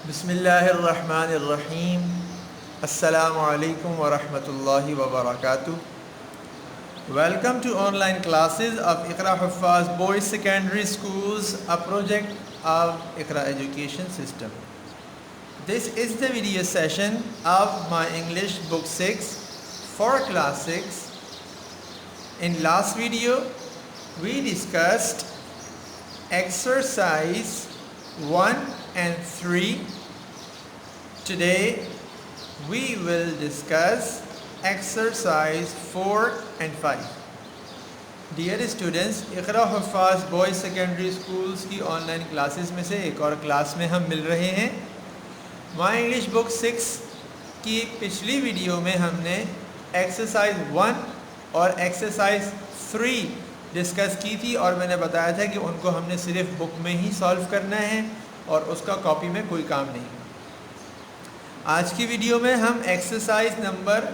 बिस्मिल्लाहिर्रहमानिर्रहीम। अस्सलामु अलैकुम व रहमतुल्लाहि व बरकातुहू। Welcome to online classes of Iqra Huffaz Boys Secondary Schools, a project of Iqra Education System. This is the video session of my English Book 6 for Class 6. In last video, we discussed exercise 1 and 3. Today we will discuss exercise 4 and 5. Dear students, Iqra Huffaz boys secondary schools की online classes में से एक और class में हम मिल रहे हैं। My English book 6 की पिछली वीडियो में हमने एक्सरसाइज 1 और एक्सरसाइज 3 डिस्कस की थी और मैंने बताया था कि उनको हमने सिर्फ बुक में ही सॉल्व करना है और उसका कॉपी में कोई काम नहीं। आज की वीडियो में हम एक्सरसाइज नंबर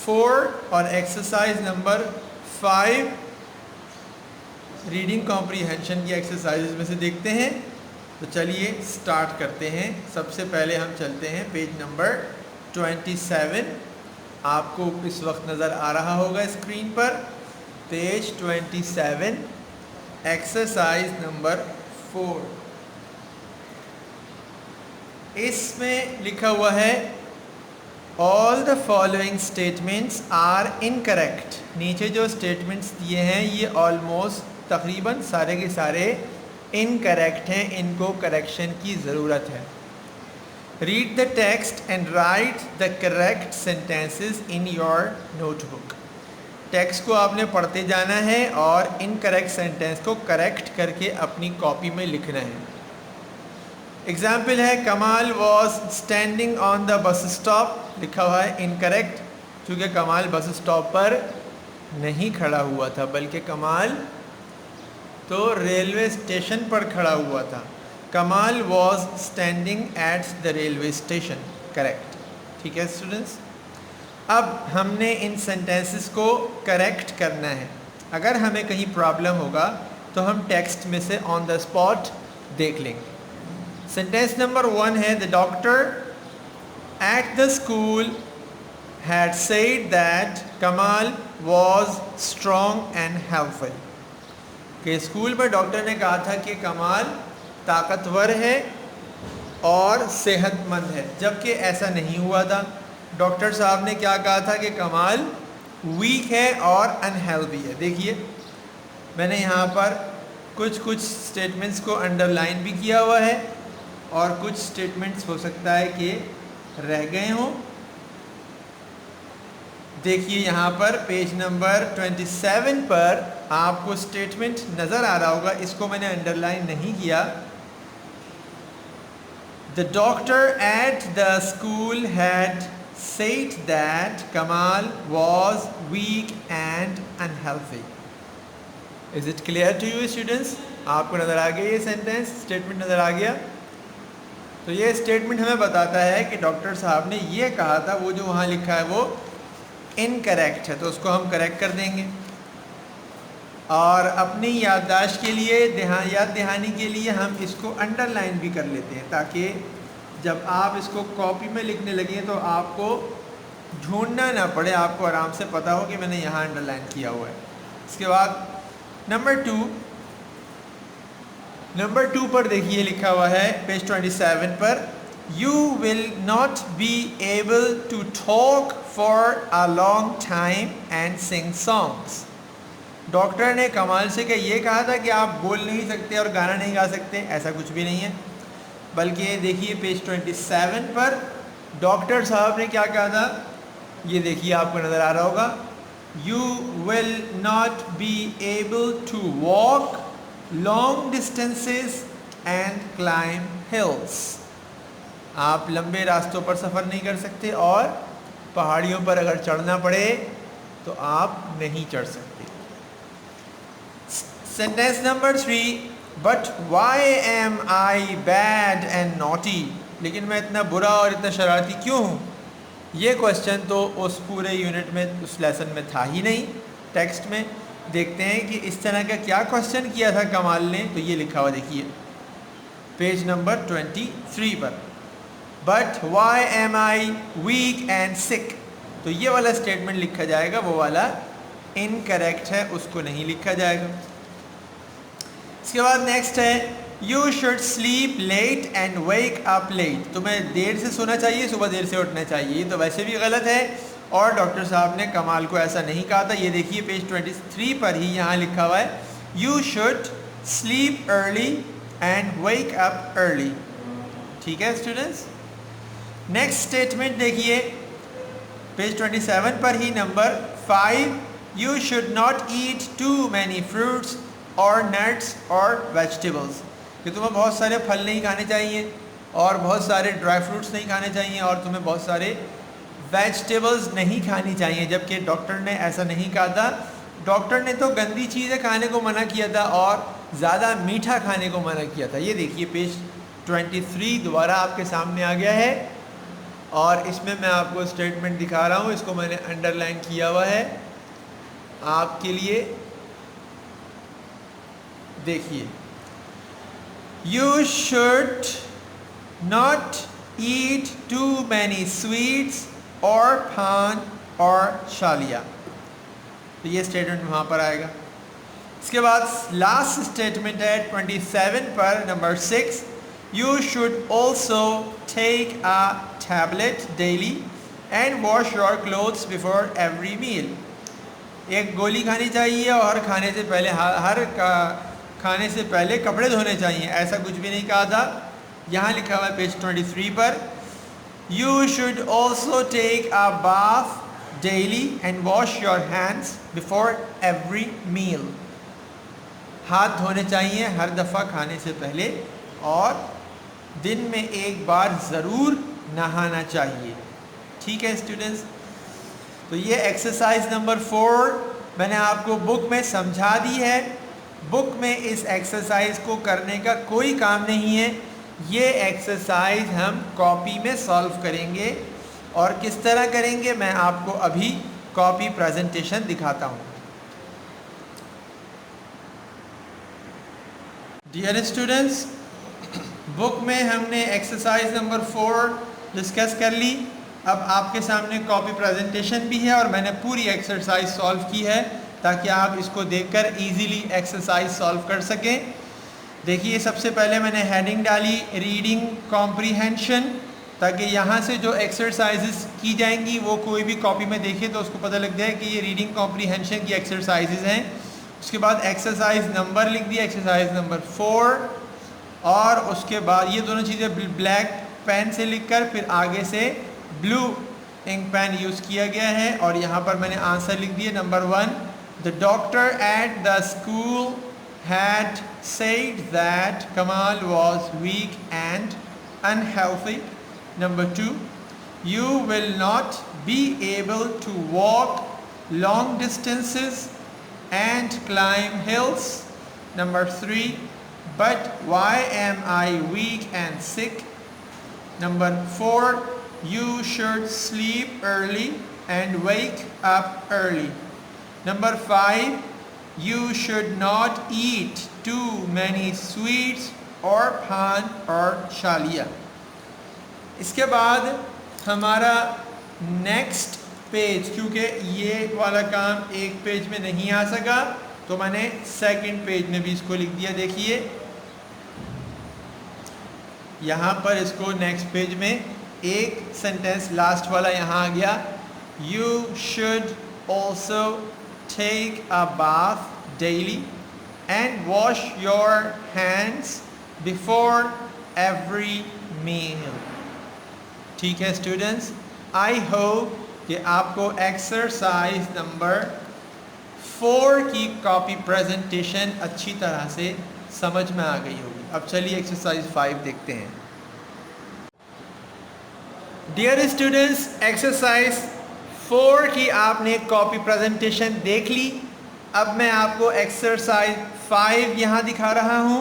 4 और एक्सरसाइज नंबर 5 रीडिंग कॉम्प्रीहेंशन की एक्सरसाइज में से देखते हैं। तो चलिए स्टार्ट करते हैं। सबसे पहले हम चलते हैं पेज नंबर 27। आपको इस वक्त नज़र आ रहा होगा स्क्रीन पर पेज 27, एक्सरसाइज नंबर 4। इसमें लिखा हुआ है all the following statements are incorrect. नीचे जो स्टेटमेंट्स दिए हैं ये ऑलमोस्ट तकरीबन सारे के सारे इनकरेक्ट हैं, इनको करेक्शन की ज़रूरत है। Read the text and right the correct sentences in your notebook. Text को आपने पढ़ते जाना है और इनकरेक्ट सेंटेंस को करेक्ट करके अपनी कॉपी में लिखना है। एग्जाम्पल है कमाल was standing on the bus stop. लिखा हुआ है इनकरेक्ट, क्योंकि कमाल बस स्टॉप पर नहीं खड़ा हुआ था बल्कि कमाल तो रेलवे स्टेशन पर खड़ा हुआ था। कमाल was standing at the railway station, correct. ठीक है स्टूडेंट्स, अब हमने इन सेंटेंसेस को करेक्ट करना है। अगर हमें कहीं प्रॉब्लम होगा तो हम टेक्स्ट में से ऑन द स्पॉट देख लेंगे। सेंटेंस नंबर 1 है the doctor at the school had said that Kamal was strong and helpful. कि स्कूल में डॉक्टर ने कहा था कि कमाल ताकतवर है और सेहतमंद है, जबकि ऐसा नहीं हुआ था। डॉक्टर साहब ने क्या कहा था कि कमाल वीक है और अनहेल्दी है। देखिए मैंने यहाँ पर कुछ स्टेटमेंट्स को अंडरलाइन भी किया हुआ है और कुछ स्टेटमेंट्स हो सकता है कि रह गए हों। देखिए यहाँ पर पेज नंबर 27 पर आपको स्टेटमेंट नज़र आ रहा होगा, इसको मैंने अंडरलाइन नहीं किया। The doctor at the school had said that Kamal was weak and unhealthy. Is it clear to you students? आपको नज़र आ गया ये सेंटेंस, स्टेटमेंट नज़र आ गया? तो ये स्टेटमेंट हमें बताता है कि डॉक्टर साहब ने ये कहा था, वो जो वहाँ लिखा है वो इनकरेक्ट है, तो उसको हम करेक्ट कर देंगे। और अपनी याददाश्त के लिए, याद दहानी के लिए हम इसको अंडरलाइन भी कर लेते हैं, ताकि जब आप इसको कॉपी में लिखने लगें तो आपको ढूंढना ना पड़े, आपको आराम से पता हो कि मैंने यहाँ अंडरलाइन किया हुआ है। इसके बाद नंबर 2 पर देखिए लिखा हुआ है पेज 27 पर you will not be able to talk for a long time and sing songs. Doctor ने कमाल से ये कहा था कि आप बोल नहीं सकते और गाना नहीं गा सकते, ऐसा कुछ भी नहीं है। बल्कि देखिए पेज 27 पर डॉक्टर साहब ने क्या कहा था, ये देखिए आपको नज़र आ रहा होगा, you will not be able to walk long distances and climb hills. आप लंबे रास्तों पर सफ़र नहीं कर सकते और पहाड़ियों पर अगर चढ़ना पड़े तो आप नहीं चढ़ सकते। Sentence number 3 but why am I bad and naughty. लेकिन मैं इतना बुरा और इतना शरारती क्यों हूँ? ये क्वेश्चन तो उस पूरे यूनिट में, उस लेसन में था ही नहीं। टेक्स्ट में देखते हैं कि इस तरह का क्या क्वेश्चन किया था कमाल ने। तो ये लिखा हुआ देखिए पेज नंबर 23 पर। But why am I weak and sick, तो ये वाला स्टेटमेंट लिखा जाएगा, वो वाला इनकरेक्ट है, उसको नहीं लिखा जाएगा। इसके बाद नेक्स्ट है you should sleep late and wake up late, तुम्हें देर से सोना चाहिए, सुबह देर से उठना चाहिए, तो वैसे भी गलत है और डॉक्टर साहब ने कमाल को ऐसा नहीं कहा था। ये देखिए पेज 23 पर ही यहाँ लिखा हुआ है you should sleep early and wake up early. ठीक है स्टूडेंट्स, नेक्स्ट स्टेटमेंट देखिए पेज 27 पर ही number 5, you should not eat too many fruits और नट्स और वेजिटेबल्स, कि तुम्हें बहुत सारे फल नहीं खाने चाहिए और बहुत सारे ड्राई फ्रूट्स नहीं खाने चाहिए और तुम्हें बहुत सारे वेजिटेबल्स नहीं खानी चाहिए, जबकि डॉक्टर ने ऐसा नहीं कहा था। डॉक्टर ने तो गंदी चीज़ें खाने को मना किया था और ज़्यादा मीठा खाने को मना किया था। ये देखिए पेज 23 दोबारा आपके सामने आ गया है और इसमें मैं आपको स्टेटमेंट दिखा रहा हूँ, इसको मैंने अंडरलाइन किया हुआ है आपके लिए। देखिए you should not eat too many sweets और पान और शालिया, तो ये स्टेटमेंट वहाँ पर आएगा। इसके बाद लास्ट स्टेटमेंट है 27 पर number 6, you should also take a tablet daily and wash your clothes before every meal, एक गोली खानी चाहिए और खाने से पहले खाने से पहले कपड़े धोने चाहिए, ऐसा कुछ भी नहीं कहा था। यहाँ लिखा हुआ है पेज 23 पर you should also take a bath daily and wash your hands before every meal, हाथ धोने चाहिए हर दफ़ा खाने से पहले और दिन में एक बार ज़रूर नहाना चाहिए। ठीक है स्टूडेंट्स, तो ये एक्सरसाइज नंबर 4 मैंने आपको बुक में समझा दी है। बुक में इस एक्सरसाइज को करने का कोई काम नहीं है, ये एक्सरसाइज हम कॉपी में सॉल्व करेंगे और किस तरह करेंगे मैं आपको अभी कॉपी प्रेजेंटेशन दिखाता हूँ। डियर स्टूडेंट्स, बुक में हमने एक्सरसाइज नंबर 4 डिस्कस कर ली। अब आपके सामने कॉपी प्रेजेंटेशन भी है और मैंने पूरी एक्सरसाइज सॉल्व की है ताकि आप इसको देखकर इजीली एक्सरसाइज सॉल्व कर सकें। देखिए सबसे पहले मैंने हेडिंग डाली रीडिंग कॉम्प्रीहेंशन, ताकि यहाँ से जो एक्सरसाइजेस की जाएंगी वो कोई भी कॉपी में देखे तो उसको पता लग जाए कि ये रीडिंग कॉम्प्रीहेंशन की एक्सरसाइजेस हैं। उसके बाद एक्सरसाइज नंबर लिख दिया, एक्सरसाइज नंबर 4, और उसके बाद ये दोनों चीज़ें ब्लैक पेन से लिखकर फिर आगे से ब्लू इंक पेन यूज़ किया गया है और यहाँ पर मैंने आंसर लिख दिया number 1, the doctor at the school had said that Kamal was weak and unhealthy. Number 2, you will not be able to walk long distances and climb hills. Number 3, but why am I weak and sick? Number 4, you should sleep early and wake up early. Number 5, you should not eat too many sweets or pan or shalia. इसके बाद हमारा next page, क्योंकि ये वाला काम एक page में नहीं आ सका तो मैंने सेकंड पेज में भी इसको लिख दिया। देखिए यहाँ पर इसको नेक्स्ट पेज में एक सेंटेंस लास्ट वाला यहाँ आ गया, you should also take a bath daily and wash your hands before every meal. ठीक है स्टूडेंट्स, आई होप कि आपको एक्सरसाइज नंबर 4 की कॉपी प्रेजेंटेशन अच्छी तरह से समझ में आ गई होगी। अब चलिए एक्सरसाइज 5 देखते हैं। डियर स्टूडेंट्स, एक्सरसाइज 4 की आपने कॉपी प्रेजेंटेशन देख ली। अब मैं आपको एक्सरसाइज 5 यहाँ दिखा रहा हूँ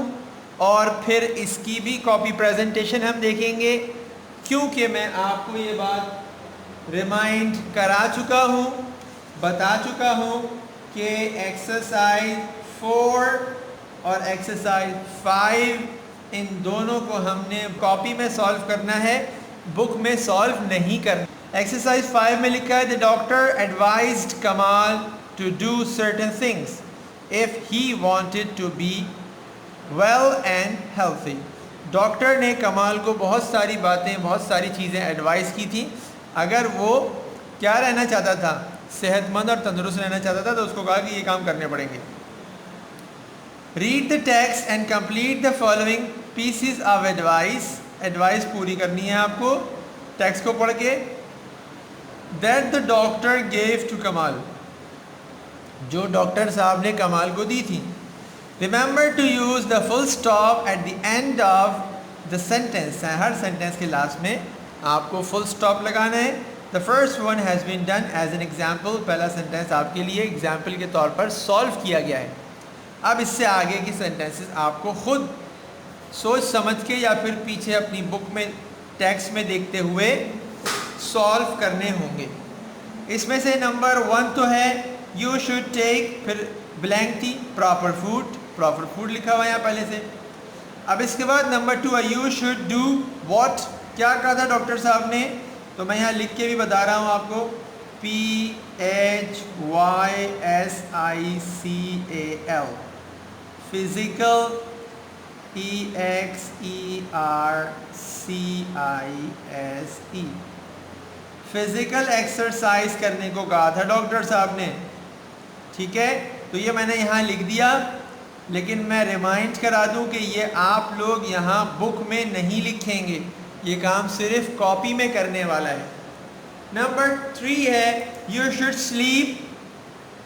और फिर इसकी भी कॉपी प्रेजेंटेशन हम देखेंगे, क्योंकि मैं आपको ये बात रिमाइंड करा चुका हूँ, बता चुका हूँ कि एक्सरसाइज 4 और एक्सरसाइज 5 इन दोनों को हमने कॉपी में सॉल्व करना है, बुक में सॉल्व नहीं करना। एक्सरसाइज 5 में लिखा है the doctor advised Kamal to do certain things if he wanted to be well and healthy. Doctor ने कमाल को बहुत सारी बातें, बहुत सारी चीज़ें एडवाइस की थी। अगर वो क्या रहना चाहता था, सेहतमंद और तंदुरुस्त रहना चाहता था, तो उसको कहा कि ये काम करने पड़ेंगे। Read the text and complete the following pieces of advice. Advice पूरी करनी है आपको टेक्स्ट को पढ़ के। That the doctor gave to Kamal, जो डॉक्टर साहब ने कमाल को दी थी। Remember to use the full stop at the end of the sentence. हर सेंटेंस के लास्ट में आपको फुल स्टॉप लगाना है। The first one has been done as an example. पहला सेंटेंस आपके लिए एग्जाम्पल के तौर पर सॉल्व किया गया है। अब इससे आगे की सेंटेंसेस आपको खुद सोच समझ के या फिर पीछे अपनी बुक में टेक्स्ट में देखते हुए सॉल्व करने होंगे। इसमें से नंबर 1 तो है यू शुड टेक, फिर ब्लैंक थी प्रॉपर फूड, प्रॉपर फूड लिखा हुआ है यहाँ पहले से। अब इसके बाद नंबर 2 है यू शुड डू व्हाट। क्या कहा था डॉक्टर साहब ने, तो मैं यहाँ लिख के भी बता रहा हूँ आपको, PHYSICAL, physical, EXERCISE, physical exercise करने को कहा था डॉक्टर साहब ने। ठीक है, तो ये मैंने यहाँ लिख दिया, लेकिन मैं रिमाइंड करा दूँ कि ये आप लोग यहाँ बुक में नहीं लिखेंगे, ये काम सिर्फ कॉपी में करने वाला है। नंबर 3 है यू शुड स्लीप,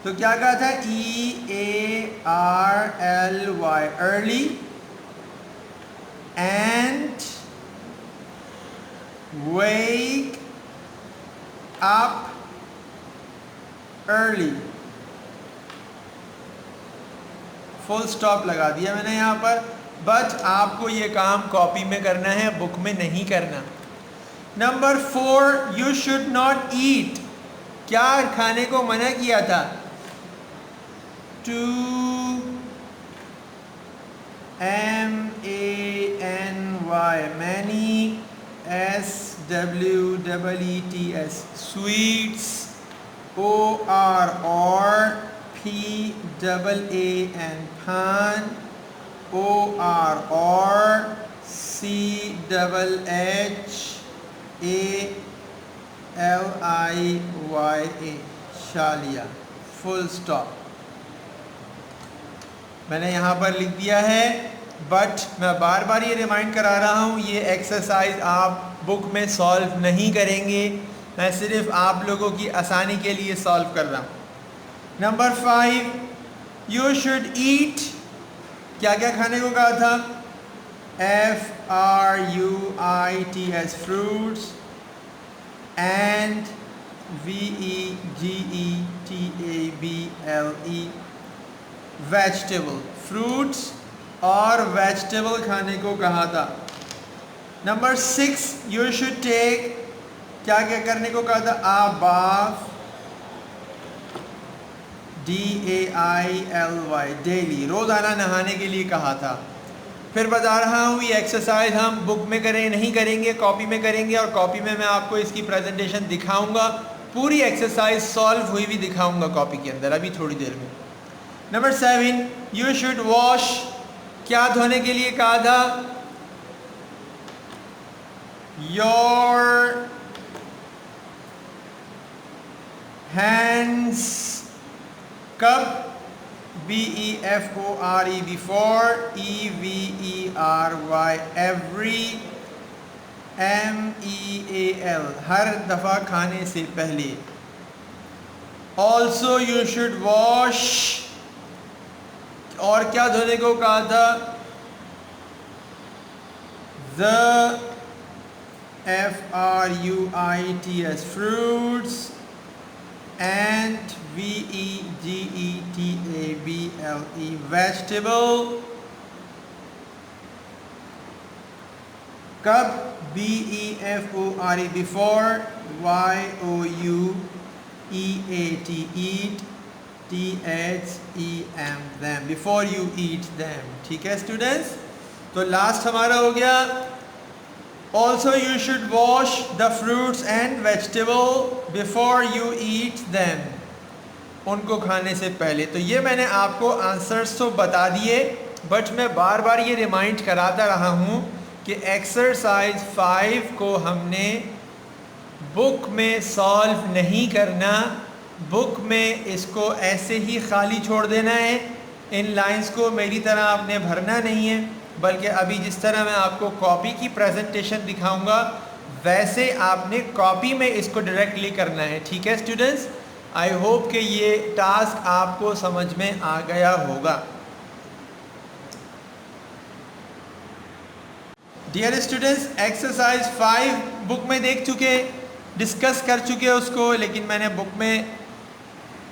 तो क्या कहा था, EARLY, early, and wake up early. Full stop लगा दिया मैंने यहाँ पर, बट आपको ये काम कॉपी में करना है, बुक में नहीं करना। Number 4 you should not eat, क्या खाने को मना किया था, too MANY, many, SWEETS, sweets, OR, or, PAAN, pan, OR, or, CHHALIYA, शालिया। फुल स्टॉप मैंने यहाँ पर लिख दिया है, बट मैं बार बार ये रिमाइंड करा रहा हूँ, ये एक्सरसाइज आप बुक में सॉल्व नहीं करेंगे, मैं सिर्फ आप लोगों की आसानी के लिए सॉल्व कर रहा हूँ। नंबर 5 यू शुड ईट, क्या क्या खाने को कहा था, FRUITS, fruits, and VEGETABLE, vegetable. Fruits और वेजिटेबल खाने को कहा था। नंबर 6 यू शुड टेक, क्या क्या करने को कहा था, आ बाथ, DAILY, डेली, रोज़ाना नहाने के लिए कहा था। फिर बता रहा हूँ ये एक्सरसाइज हम बुक में करें नहीं करेंगे, कॉपी में करेंगे, और कॉपी में मैं आपको इसकी प्रेजेंटेशन दिखाऊंगा, पूरी एक्सरसाइज सॉल्व हुई भी दिखाऊंगा कॉपी के अंदर अभी थोड़ी देर में। नंबर 7 यू शुड वॉश, क्या धोने के लिए कहा था, योर हैंड्स, कब, BEFORE, before, EVERY, every, MEAL, हर दफ़ा खाने से पहले। Also you should wash, और क्या धोने को कहा था, the FRUITS, fruits, and VEGETABLE, vegetable, कब, BEFORE, before, YOUEAT, eat, THEM, them, before you eat them। ठीक है स्टूडेंट्स, तो लास्ट हमारा हो गया also you should wash the fruits and vegetable before you eat them, उनको खाने से पहले। तो ये मैंने आपको आंसर्स तो बता दिए, बट मैं बार बार ये रिमाइंड कराता रहा हूँ कि एक्सरसाइज 5 को हमने बुक में सॉल्व नहीं करना, बुक में इसको ऐसे ही खाली छोड़ देना है, इन लाइंस को मेरी तरह आपने भरना नहीं है, बल्कि अभी जिस तरह मैं आपको कॉपी की प्रेजेंटेशन दिखाऊंगा वैसे आपने कॉपी में इसको डायरेक्टली करना है। ठीक है स्टूडेंट्स, आई होप कि ये टास्क आपको समझ में आ गया होगा। डियर स्टूडेंट्स, एक्सरसाइज 5 बुक में देख चुके, डिस्कस कर चुके उसको, लेकिन मैंने बुक में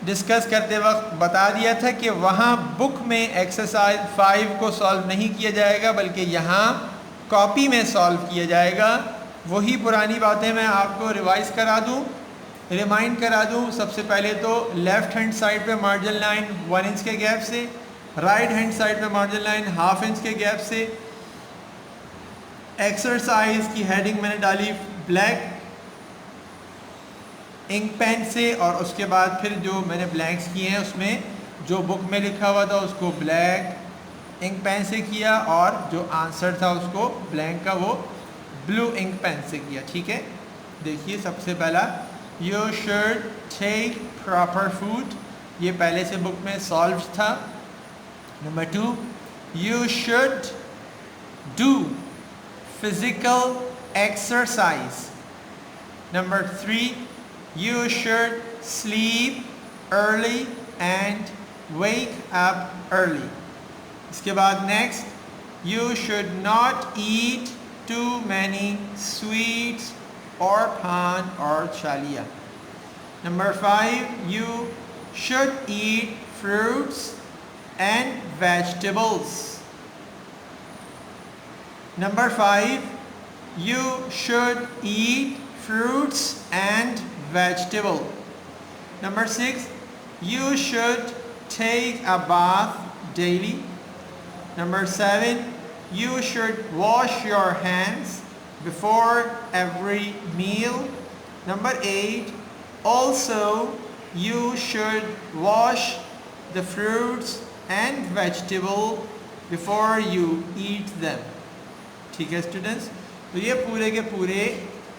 डिस्कस करते वक्त बता दिया था कि वहाँ बुक में एक्सरसाइज 5 को सॉल्व नहीं किया जाएगा, बल्कि यहाँ कॉपी में सॉल्व किया जाएगा। वही पुरानी बातें मैं आपको रिवाइज करा दूँ, रिमाइंड करा दूँ। सबसे पहले तो लेफ़्ट हैंड साइड पे मार्जिन लाइन 1 इंच के गैप से, राइट हैंड साइड पे मार्जिन लाइन 1/2 इंच के गैप से। एक्सरसाइज की हेडिंग मैंने डाली ब्लैक इंक पेन से, और उसके बाद फिर जो मैंने ब्लैंक्स किए हैं उसमें जो बुक में लिखा हुआ था उसको ब्लैक इंक पेन से किया, और जो आंसर था उसको ब्लैंक का वो ब्लू इंक पेन से किया। ठीक है, देखिए सबसे पहला you should take proper food, ये पहले से बुक में सॉल्व था। Number 2, you should do physical exercise. Number 3, you should sleep early and wake up early. इसके बाद next, you should not eat too many sweets or pan or chalia. Number 5, you should eat fruits and vegetables. Number 5, you should eat fruits and vegetable. Number 6, you should take a bath daily. Number 7, you should wash your hands before every meal. Number 8, also you should wash the fruits and vegetable before you eat them. ठीक है students, तो ये पूरे के पूरे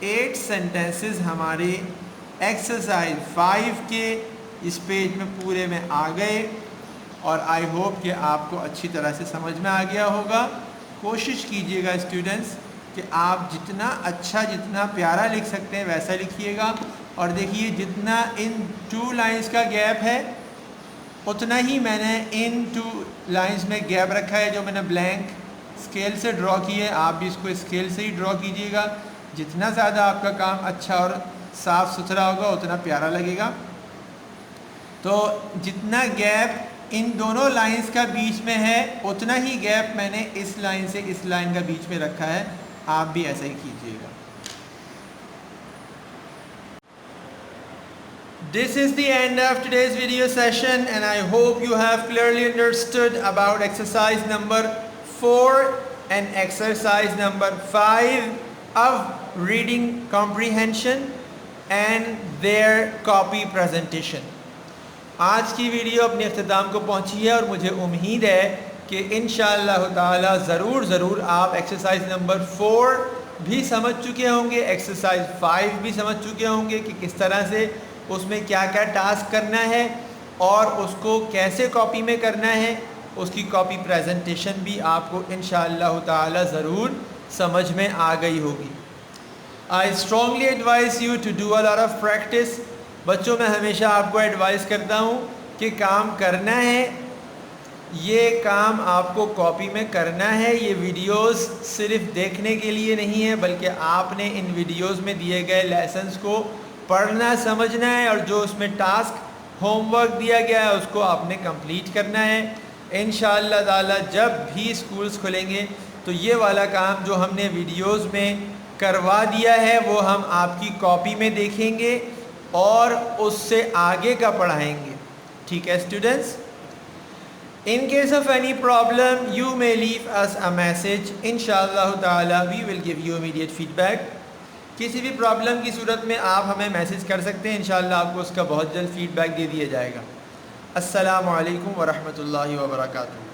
8 sentences हमारे exercise 5 के इस पेज में पूरे में आ गए, और आई होप कि आपको अच्छी तरह से समझ में आ गया होगा। कोशिश कीजिएगा स्टूडेंट्स कि आप जितना अच्छा, जितना प्यारा लिख सकते हैं वैसा लिखिएगा। और देखिए जितना इन 2 लाइंस का गैप है उतना ही मैंने इन 2 लाइंस में गैप रखा है, जो मैंने ब्लैंक स्केल से ड्रॉ किए। आप भी इसको स्केल से ही ड्रॉ कीजिएगा। जितना ज़्यादा आपका काम अच्छा और साफ़ सुथरा होगा उतना प्यारा लगेगा। तो जितना गैप इन दोनों लाइंस का बीच में है उतना ही गैप मैंने इस लाइन से इस लाइन का बीच में रखा है। आप भी ऐसा ही कीजिएगा। This is the end of today's video session, and I hope you have clearly understood about exercise number 4 and exercise number 5 of reading comprehension and their copy presentation. आज की वीडियो अपने अख्ताम को पहुंची है, और मुझे उम्मीद है कि इंशाअल्लाह ताला ज़रूर आप एक्सरसाइज नंबर 4 भी समझ चुके होंगे, एक्सरसाइज 5 भी समझ चुके होंगे कि किस तरह से उसमें क्या क्या टास्क करना है और उसको कैसे कॉपी में करना है। उसकी कॉपी प्रेजेंटेशन भी आपको इंशाअल्लाह ताला ज़रूर समझ में आ गई होगी। I strongly advice you to do a lot of practice. बच्चों, मैं हमेशा आपको एडवाइस करता हूँ कि काम करना है, ये काम आपको कॉपी में करना है। ये वीडियोस सिर्फ देखने के लिए नहीं है, बल्कि आपने इन वीडियोस में दिए गए लेसन्स को पढ़ना, समझना है, और जो उसमें टास्क होमवर्क दिया गया है उसको आपने कंप्लीट करना है। इंशाअल्लाह ताला जब भी स्कूल्स खुलेंगे तो ये वाला काम जो हमने वीडियोस में करवा दिया है वो हम आपकी कॉपी में देखेंगे और उससे आगे का पढ़ाएंगे। ठीक है students, In case of any problem, you may leave us a message. Inshallah ta'ala, we will give you immediate feedback. किसी भी प्रॉब्लम की सूरत में आप हमें मैसेज कर सकते हैं, इंशाल्लाह आपको उसका बहुत जल्द फीडबैक दे दिया जाएगा। अस्सलामु अलैकुम व रहमतुल्लाहि व बरकातुहू।